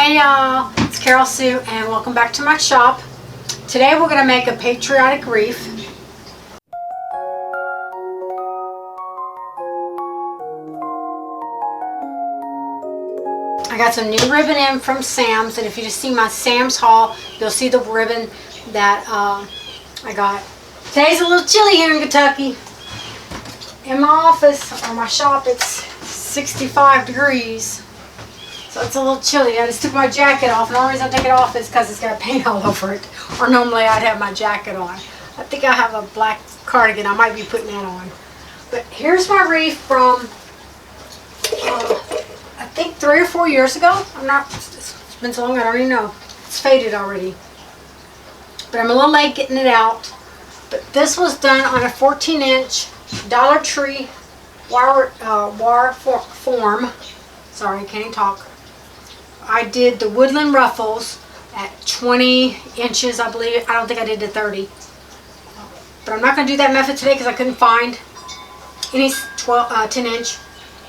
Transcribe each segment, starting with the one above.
Hey y'all, it's Carolsue and welcome back to my shop. Today we're going to make a patriotic wreath. I got some new ribbon in from Sam's, and if you just see my Sam's haul, you'll see the ribbon that I got. Today's a little chilly here in Kentucky. In my office or my shop it's 65 degrees. So it's a little chilly. I just took my jacket off, and the only reason I take it off is because it's got paint all over it. Or normally I'd have my jacket on. I think I have a black cardigan. I might be putting that on. But here's my wreath from, I think 3 or 4 years ago. It's been so long I don't even know. It's faded already. But I'm a little late getting it out. But this was done on a 14-inch Dollar Tree wire form. Sorry, I can't even talk. I did the woodland ruffles at 20 inches, I believe. I don't think I did the 30. But I'm not going to do that method today because I couldn't find any 10-inch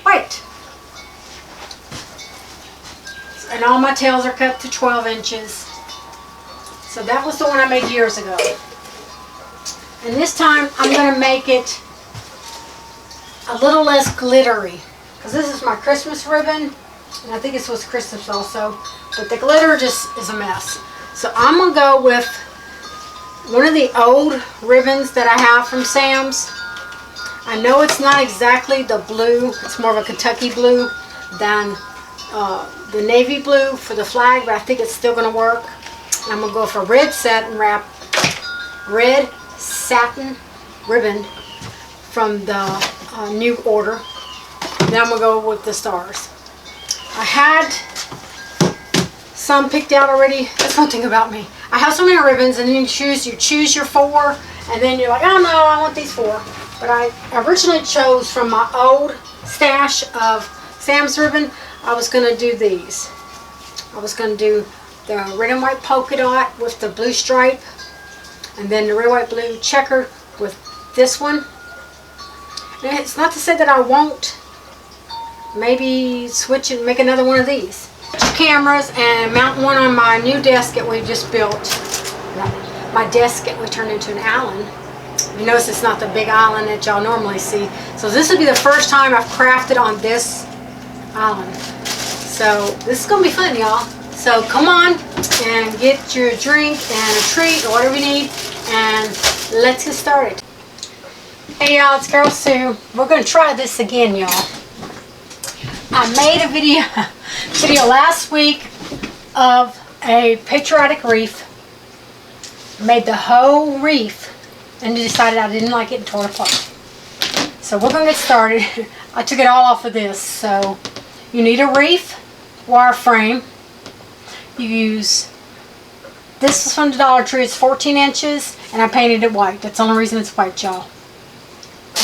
white. And all my tails are cut to 12 inches. So that was the one I made years ago. And this time I'm going to make it a little less glittery. Because this is my Christmas ribbon. And I think this was Christmas also. But the glitter just is a mess. So I'm going to go with one of the old ribbons that I have from Sam's. I know it's not exactly the blue. It's more of a Kentucky blue than the navy blue for the flag. But I think it's still going to work. And I'm going to go for red satin ribbon from the new order. Then I'm going to go with the stars. I had some picked out already. That's one thing about me. I have so many ribbons, and then you choose your 4, and then you're like, oh no, I want these 4. But I originally chose from my old stash of Sam's ribbon. I was going to do these. I was going to do the red and white polka dot with the blue stripe, and then the red, white, blue checker with this one. And it's not to say that I won't maybe switch and make another one of these. Cameras and mount one on my new desk that we just built. My desk that we turned into an island. You notice it's not the big island that y'all normally see. So this will be the first time I've crafted on this island. So this is going to be fun, y'all. So come on and get your drink and a treat or whatever you need, and let's get started. Hey y'all, it's Carolsue. We're going to try this again, y'all. I made a video last week of a patriotic wreath. Made the whole wreath and decided I didn't like it and tore it apart. So we're going to get started. I took it all off of this. So you need a wreath wire frame. You use, this is from the Dollar Tree. It's 14 inches and I painted it white. That's the only reason it's white, y'all.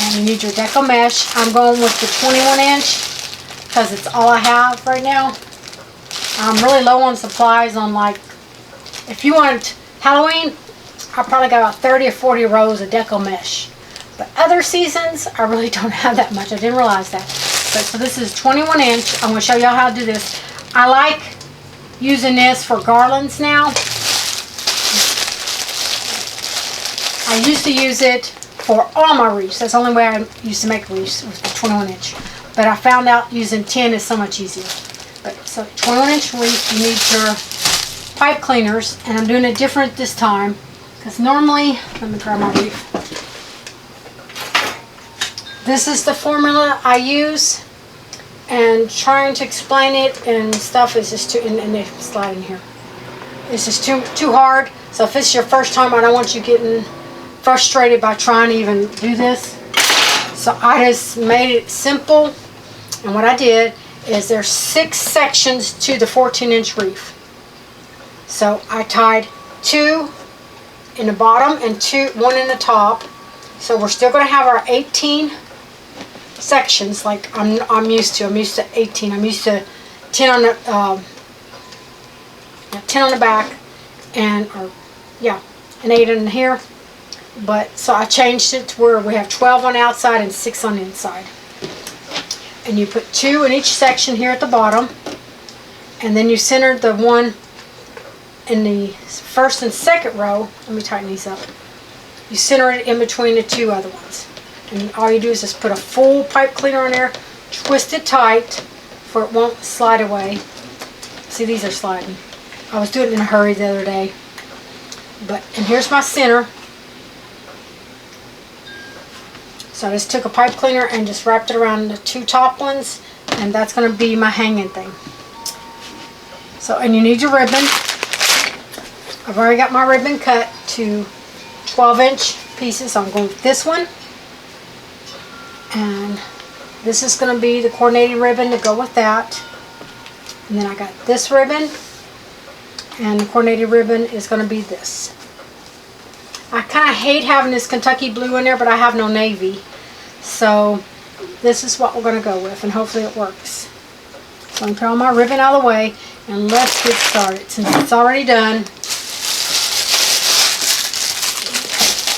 And you need your deco mesh. I'm going with the 21 inch. Because it's all I have right now. I'm really low on supplies on, like, if you want Halloween, I probably got about 30 or 40 rows of deco mesh. But other seasons, I really don't have that much. I didn't realize that. But so this is 21 inch. I'm going to show y'all how to do this. I like using this for garlands now. I used to use it for all my wreaths. That's the only way I used to make wreaths, was the 21 inch. But I found out using 10 is so much easier. But so 21 inch wreath, you need your pipe cleaners, and I'm doing it different this time because normally, let me grab my wreath. This is the formula I use, and trying to explain it and stuff is just too, and they slide in here. It's just too hard. So if it's your first time, I don't want you getting frustrated by trying to even do this. So I just made it simple. And what I did is there's 6 sections to the 14-inch wreath. So I tied 2 in the bottom and 1 in the top. So we're still going to have our 18 sections like I'm used to. I'm used to 18. I'm used to 10 on the 10 on the back and and 8 in here. But so I changed it to where we have 12 on the outside and 6 on the inside. And you put 2 in each section here at the bottom, and then you center the one in the first and second row. Let me tighten these up. You center it in between the two other ones. And all you do is just put a full pipe cleaner in there, twist it tight for it won't slide away. See, these are sliding. I was doing it in a hurry the other day. And here's my center. So I just took a pipe cleaner and just wrapped it around the two top ones, and that's going to be my hanging thing. So, and you need your ribbon. I've already got my ribbon cut to 12-inch pieces. So I'm going with this one. And this is going to be the coordinating ribbon to go with that. And then I got this ribbon. And the coordinating ribbon is going to be this. I kind of hate having this Kentucky blue in there, but I have no navy. So this is what we're going to go with, and hopefully it works. So I'm going to put all my ribbon out of the way, and let's get started. Since it's already done,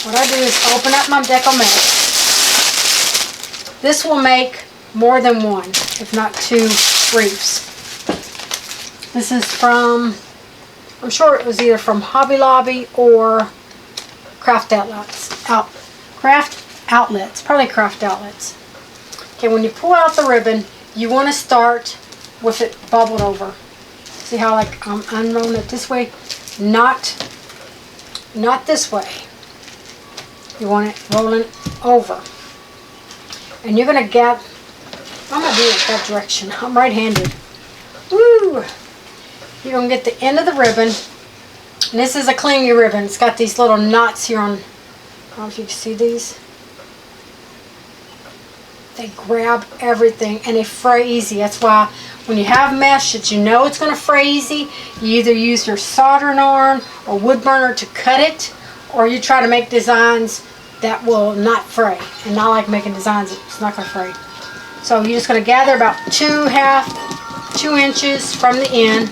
what I do is open up my deco mesh. This will make more than one, if not two, wreaths. This is from, I'm sure it was either from Hobby Lobby or Craft Outlets. Probably Craft Outlets. Okay, when you pull out the ribbon, you want to start with it bubbled over. See how like I'm unrolling it this way? Not this way. You want it rolling over. And you're going to get, I'm going to do it that direction. I'm right-handed. Woo! You're going to get the end of the ribbon. And this is a clingy ribbon. It's got these little knots here on, I don't know if you can see these. They grab everything and they fray easy. That's why when you have mesh that you know it's going to fray easy, you either use your soldering iron or wood burner to cut it, or you try to make designs that will not fray. And I like making designs that's not going to fray. So you're just going to gather about 2 inches from the end.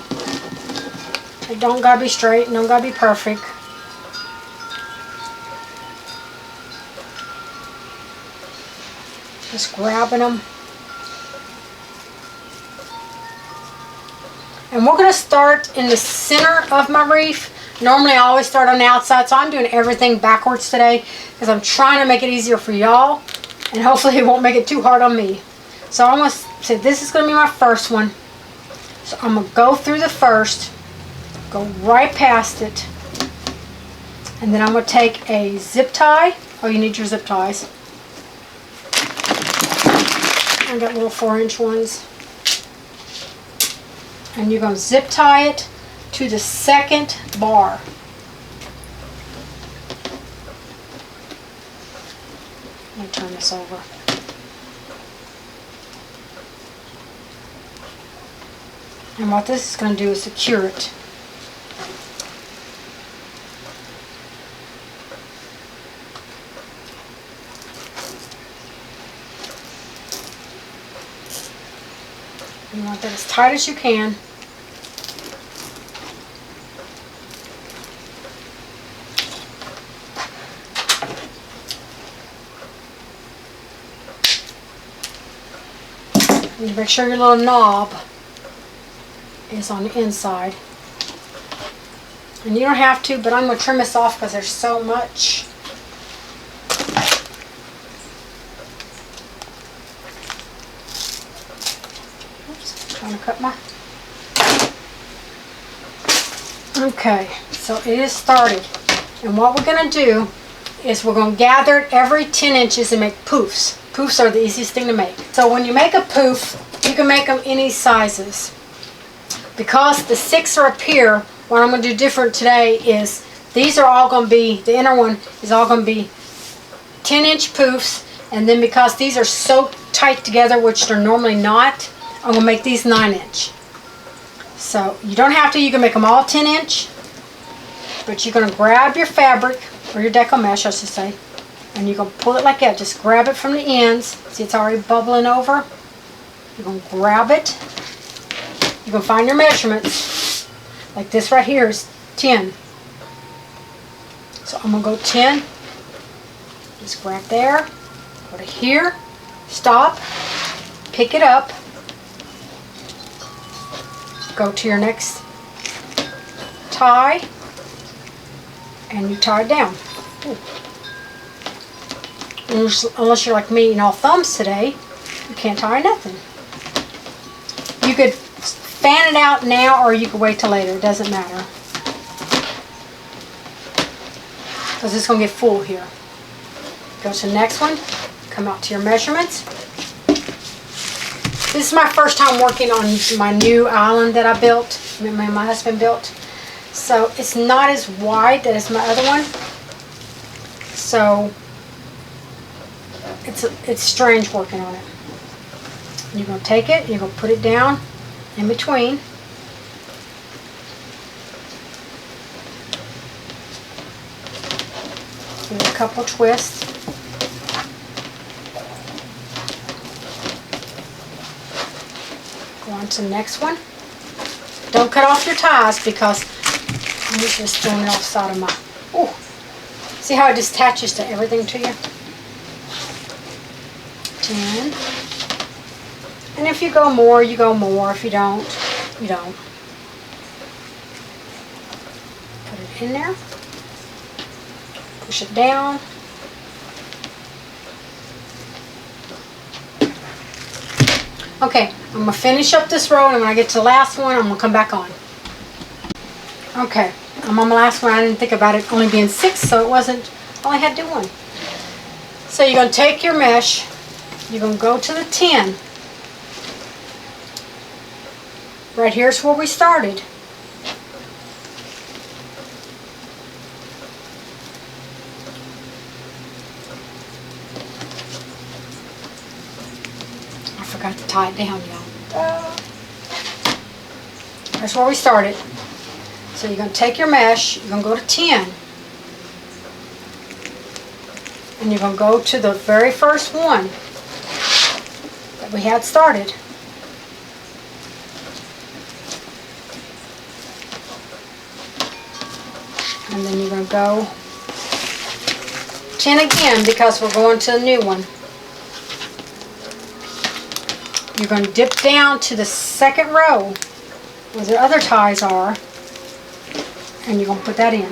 It don't got to be straight, don't got to be perfect. Just grabbing them. And we're going to start in the center of my wreath. Normally I always start on the outside, so I'm doing everything backwards today because I'm trying to make it easier for y'all, and hopefully it won't make it too hard on me. So I'm going to say this is going to be my first one. So I'm going to go through the first, go right past it, and then I'm going to take a zip tie. Oh, you need your zip ties. I got little 4-inch ones. And you're going to zip tie it to the second bar. Let me turn this over. And what this is going to do is secure it. You want that as tight as you can. You make sure your little knob is on the inside. And you don't have to, but I'm going to trim this off because there's so much. Oops, trying to cut my... Okay, so it is started. And what we're going to do is we're going to gather it every 10 inches and make poofs. Poofs are the easiest thing to make. So when you make a poof, you can make them any sizes. Because the 6 are up here, what I'm going to do different today is these are all going to be, the inner one is all going to be 10-inch poofs, and then because these are so tight together, which they're normally not, I'm going to make these 9-inch. So you don't have to, you can make them all 10-inch, but you're going to grab your fabric, or your deco mesh I should say, and you're going to pull it like that. Just grab it from the ends. See, it's already bubbling over. You're going to grab it. You're going to find your measurements. Like this right here is 10. So I'm going to go 10. Just grab there. Go to here. Stop. Pick it up. go to your next tie and you tie it down. Ooh. Unless you're like me and all thumbs today, you can't tie nothing. You could fan it out now or you could wait till later. It doesn't matter. Because it's going to get full here. Go to the next one. Come out to your measurements. This is my first time working on my new island that I built. My husband built. So it's not as wide as my other one. So it's strange working on it. You're going to take it, you're going to put it down in between. Give it a couple twists. Go on to the next one. Don't cut off your ties because I'm just throwing it off the side of my... Ooh. See how it just attaches to everything to you? 10. And if you go more, you go more. If you don't, you don't. Put it in there. Push it down. Okay, I'm going to finish up this row, and when I get to the last one, I'm going to come back on. Okay, I'm on my last one. I didn't think about it only being 6, so it wasn't, I only had to do one. So you're going to take your mesh, you're going to go to the 10. Right here's where we started. I forgot to tie it down, y'all. That's where we started. So you're going to take your mesh, you're going to go to 10. And you're going to go to the very first one that we had started. And then you're going to go 10 again because we're going to a new one. You're going to dip down to the second row where the other ties are, and you're going to put that in.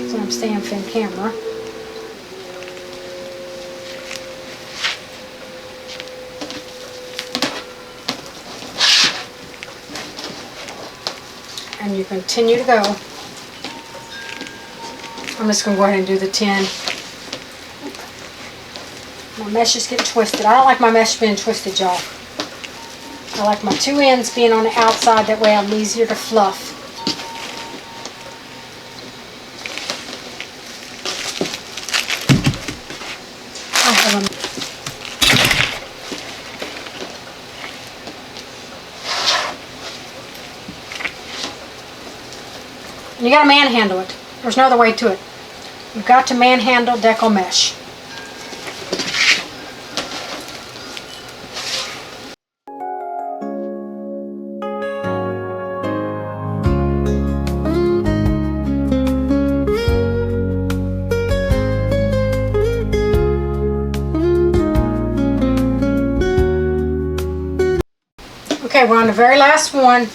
So I'm staying from camera. And you continue to go. I'm just going to go ahead and do the 10. My mesh is getting twisted. I don't like my mesh being twisted, y'all. I like my 2 ends being on the outside. That way I'm easier to fluff. I have them. You got to manhandle it. There's no other way to it. You've got to manhandle deco mesh. Okay, we're on the very last one.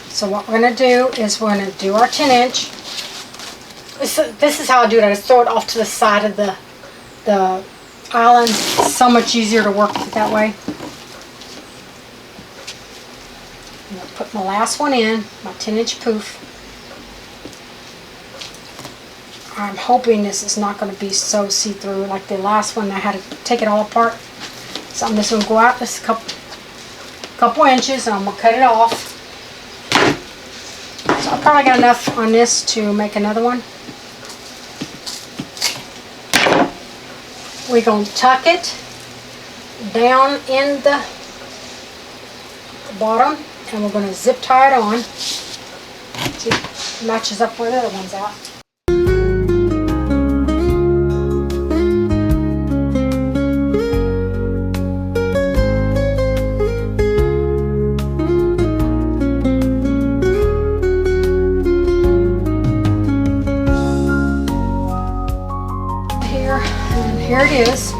So what we're going to do is we're going to do our 10-inch. This is how I do it. I just throw it off to the side of the island. It's so much easier to work with it that way. I'm going to put my last one in, my 10-inch poof. I'm hoping this is not going to be so see-through like the last one. I had to take it all apart. So I'm just going to go out this couple inches and I'm going to cut it off. So I probably got enough on this to make another one. We're going to tuck it down in the bottom and we're going to zip tie it on. See, it matches up where the other one's at. Here it is.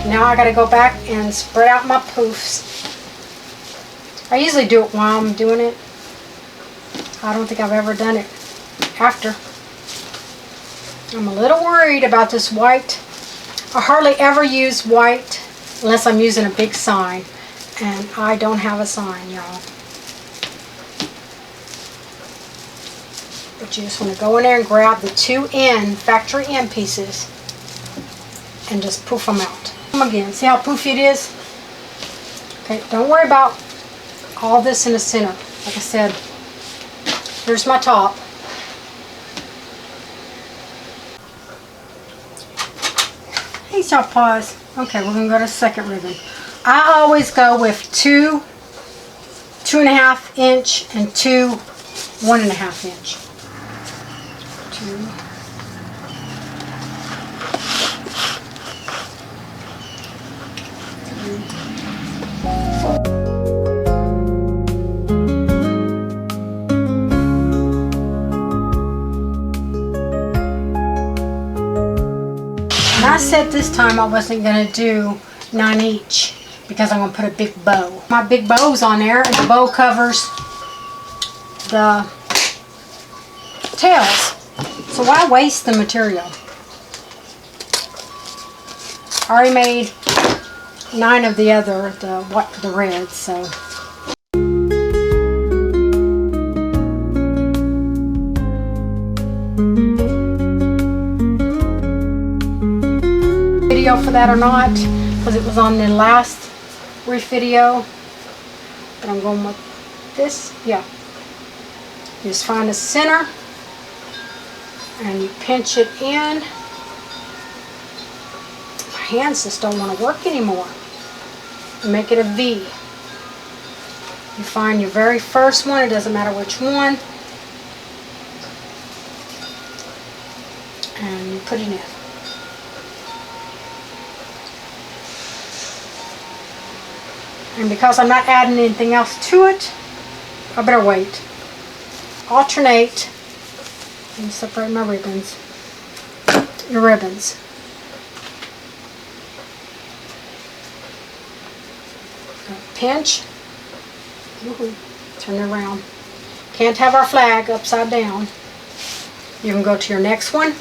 Now now I got to go back and spread out my poofs. I usually do it while I'm doing it. I don't think I've ever done it after. I'm a little worried about this white. I hardly ever use white unless I'm using a big sign, and I don't have a sign, y'all. But you just want to go in there and grab the 2 factory end pieces and just poof them out. Again, see how poofy it is? Okay, don't worry about all this in the center. Like I said, here's my top. Hey, y'all, pause. Okay, we're going to go to second ribbon. I always go with 2 2.5 inch and 2 1.5 inch. 2. I said this time I wasn't going to do 9 each because I'm going to put a big bow. My big bow's on there, and the bow covers the tails. So why waste the material? I already made 9 of the other, the red, so. Video for that or not, because it was on the last Wreath video, but I'm going with this. Yeah, you just find the center and you pinch it in. My hands just don't want to work anymore. Make it a V. You find your very first one, it doesn't matter which one, and you put it in. And because I'm not adding anything else to it, I better wait. Alternate. Let me separate my ribbons. Your ribbons. Pinch. Turn it around. Can't have our flag upside down. You can go to your next one.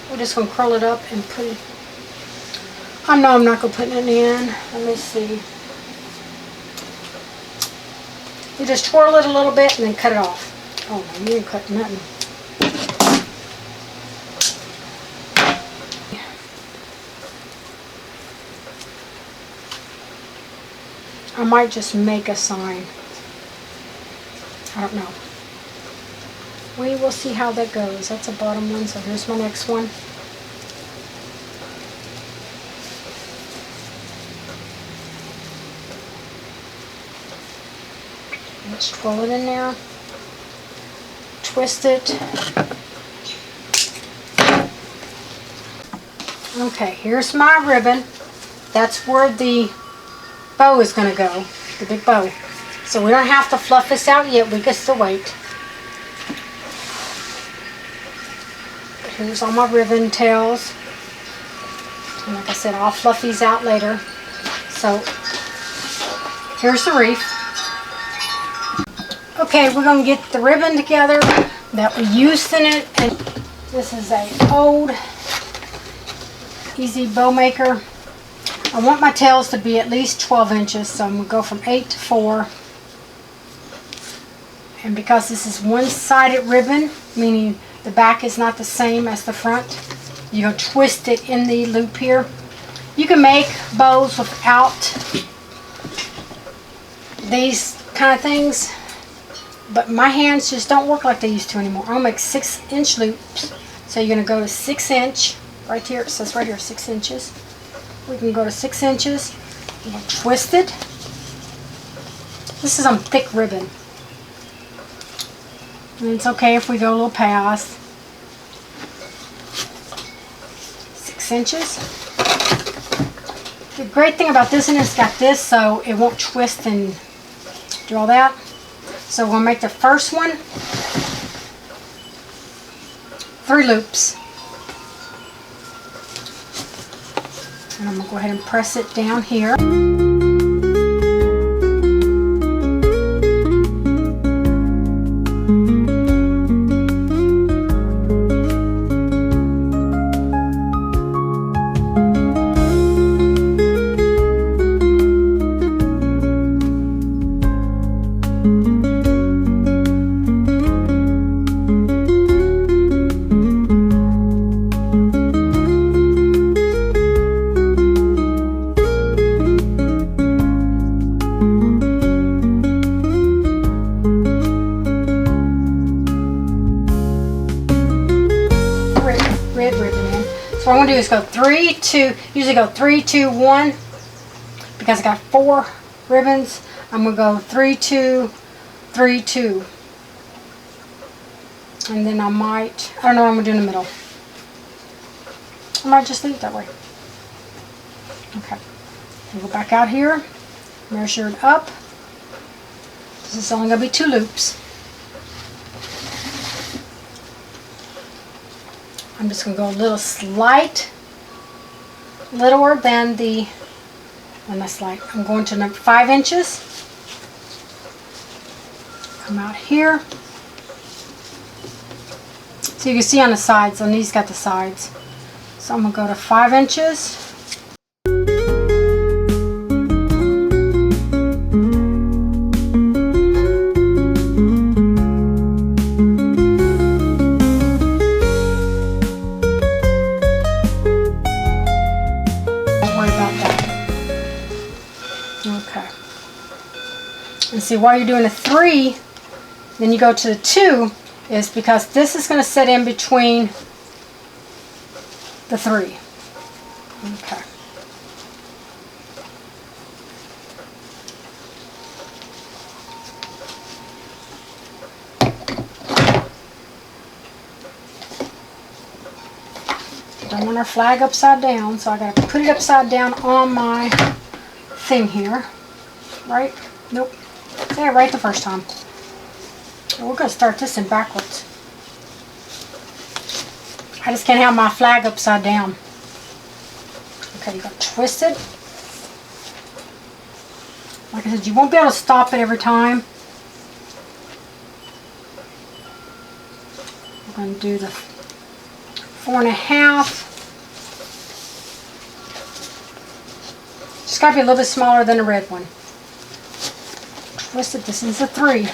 We're just going to curl it up and put it. I know I'm not going to put it in. Let me see. You just twirl it a little bit and then cut it off. Oh no, you didn't cut nothing. I might just make a sign. I don't know. We will see how that goes. That's a bottom one, so here's my next one. Let's twirl it in there. Twist it. Okay, here's my ribbon. That's where the bow is going to go, the big bow. So we don't have to fluff this out yet. We can still wait. Here's all my ribbon tails. And like I said, I'll fluff these out later. So here's the wreath. Okay, we're going to get the ribbon together that we used in it. And this is a old easy bow maker. I want my tails to be at least 12 inches, so I'm going to go from 8 to 4. And because this is one-sided ribbon, meaning the back is not the same as the front, you're going to twist it in the loop here. You can make bows without these kind of things, but my hands just don't work like they used to anymore. I'll make 6-inch loops. So you're going to go to 6 inch. Right here, it says right here 6 inches. We can go to 6 inches. We'll twist it. This is some thick ribbon. And it's okay if we go a little past. 6 inches. The great thing about this one is it's got this so it won't twist and do all that. So we'll make the first one 3 loops. And I'm going to go ahead and press it down here. Red ribbon in. So what I'm going to do is go 3, 2, usually go 3, 2, 1, because I got 4 ribbons. I'm going to go 3, 2, 3, 2. And then I don't know what I'm going to do in the middle. I might just leave it that way. Okay. I'll go back out here, measure it up. This is only going to be 2 loops. I'm just going to go a little littler than the, I'm going to number 5 inches. Come out here. So you can see on the sides, and these got the sides. So I'm going to go to 5 inches. And see, while you're doing a 3, then you go to the 2, is because this is going to sit in between the 3. Okay. Don't want our flag upside down, so I got to put it upside down on my thing here. Right? Nope. Say it right the first time. We're going to start this in backwards. I just can't have my flag upside down. Okay, you're going to twist it. Like I said, you won't be able to stop it every time. We're going to do the 4.5. Just got to be a little bit smaller than the red one. Twist it. This is a 3.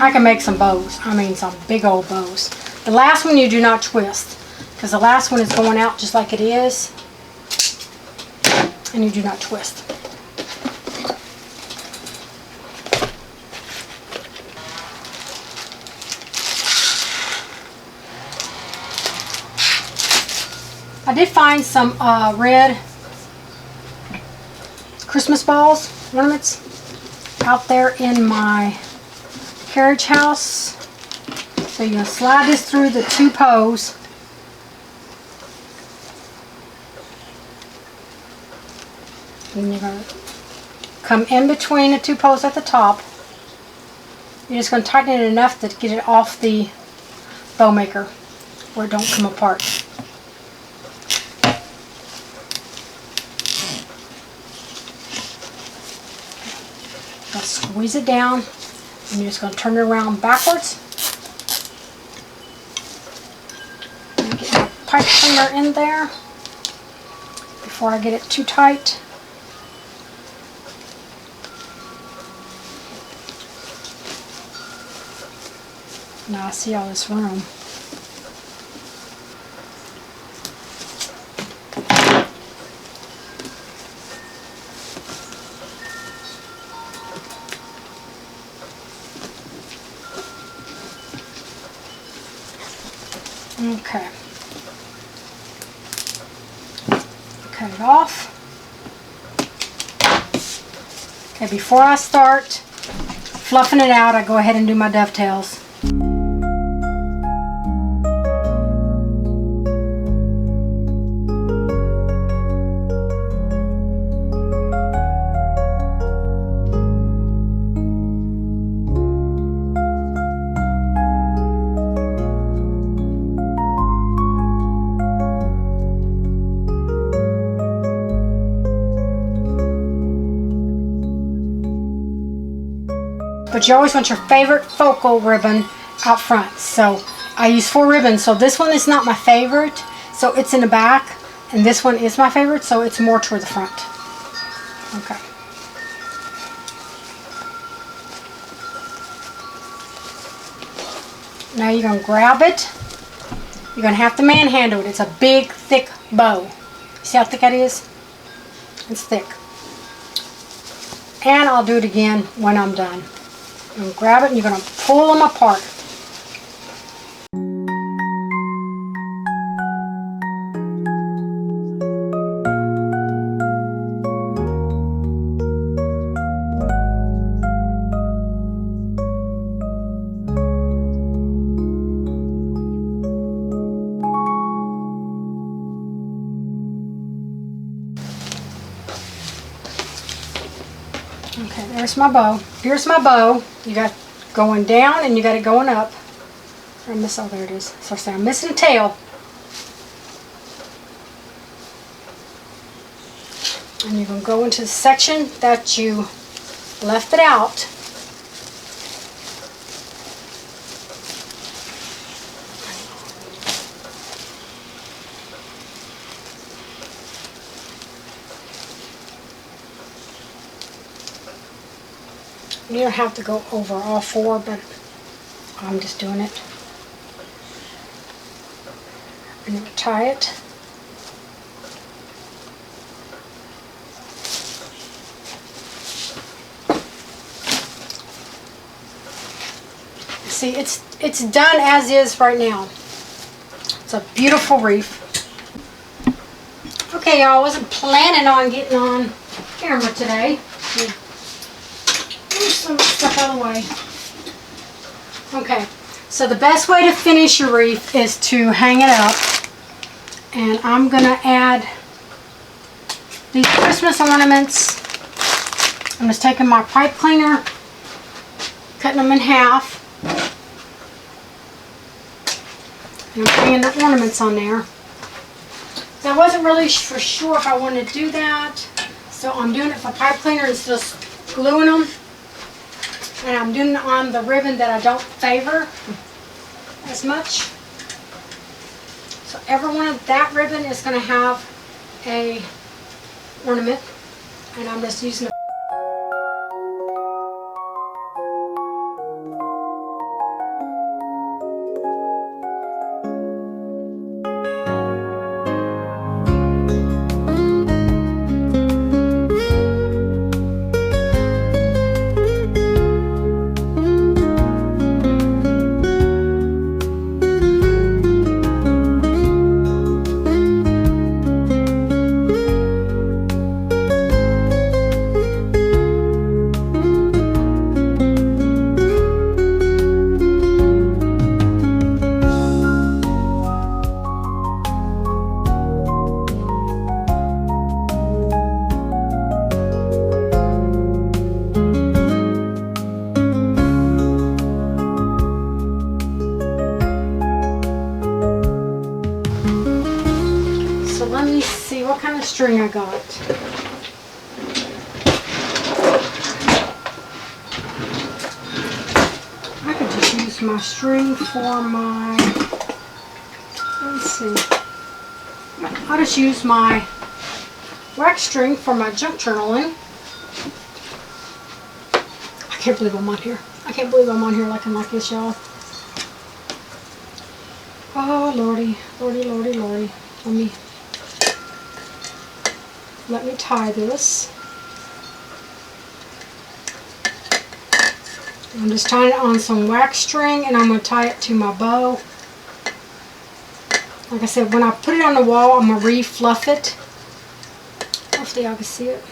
I can make some bows. I mean some big old bows. The last one you do not twist, because the last one is going out just like it is, and you do not twist. I did find some red Christmas balls, ornaments, out there in my carriage house. So you're going to slide this through the 2 posts. And you're going to come in between the 2 posts at the top. You're just going to tighten it enough to get it off the bow maker where it don't come apart. I'll squeeze it down. And you're just going to turn it around backwards. And get my pipe cleaner in there before I get it too tight. Now I see all this room. Okay. Cut it off. Okay, before I start fluffing it out, I go ahead and do my dovetails. But you always want your favorite focal ribbon out front. So I use 4 ribbons. So this one is not my favorite, so it's in the back. And this one is my favorite, so it's more toward the front. Okay. Now you're going to grab it. You're going to have to manhandle it. It's a big, thick bow. See how thick that is? It's thick. And I'll do it again when I'm done. You're going to grab it and you're going to pull them apart. Okay, there's my bow. Here's my bow. You got going down and you got it going up. I miss, oh, there it is. So I say I'm missing a tail. And you're going to go into the section that you left it out. You don't have to go over all 4, but I'm just doing it. And you tie it. See, it's done as is right now. It's a beautiful wreath. Okay, y'all, I wasn't planning on getting on camera today. Move some stuff out of the way. Okay, so the best way to finish your wreath is to hang it up. And I'm going to add these Christmas ornaments. I'm just taking my pipe cleaner, cutting them in half. And I'm putting the ornaments on there. So I wasn't really for sure if I wanted to do that. So I'm doing it for pipe cleaner instead of gluing them. And I'm doing it on the ribbon that I don't favor as much. So every one of that ribbon is going to have a ornament. And I'm just using it. What kind of string I got. I could just use my string for my, let's see, I'll just use my wax string for my junk journaling. I can't believe I'm on here. I can't believe I'm on here looking like this, y'all. Oh, lordy, lordy, lordy, lordy. Let me tie this. I'm just tying it on some wax string, and I'm going to tie it to my bow. Like I said, when I put it on the wall, I'm going to re-fluff it. Hopefully y'all can see it.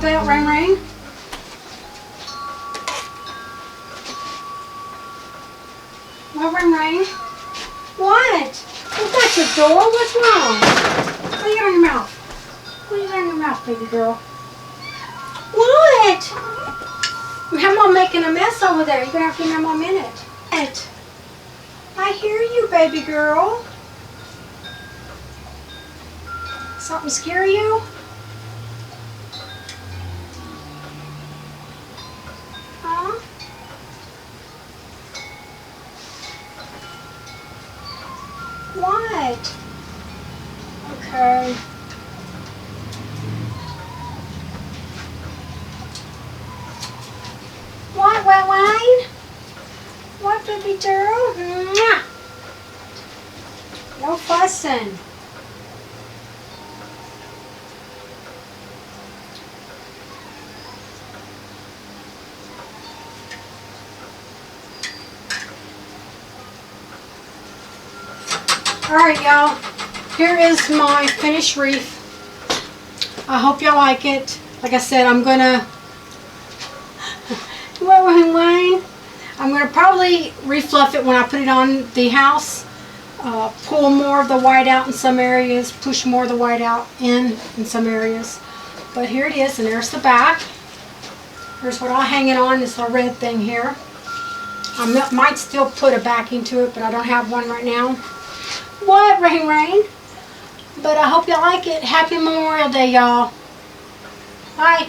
That Rain Rain. What, Rain Rain? What? What's that, your door? What's wrong? What do you got on your mouth? What do you got on your mouth, baby girl? What? Mama making a mess over there. You're gonna have to give Mama a minute. What? I hear you, baby girl. Something scare you? What? Okay. What, Wayne? What, baby girl? Mwah. No fussing. Alright, y'all, here is my finished wreath. I hope y'all like it. Like I said, I'm gonna Wayne. I'm gonna probably refluff it when I put it on the house. Pull more of the white out in some areas, push more of the white out in some areas. But here it is, and there's the back. Here's what I'll hang it on, this little red thing here. I might still put a backing to it, but I don't have one right now. What, Rain Rain? But I hope y'all like it. Happy Memorial Day, y'all. Bye.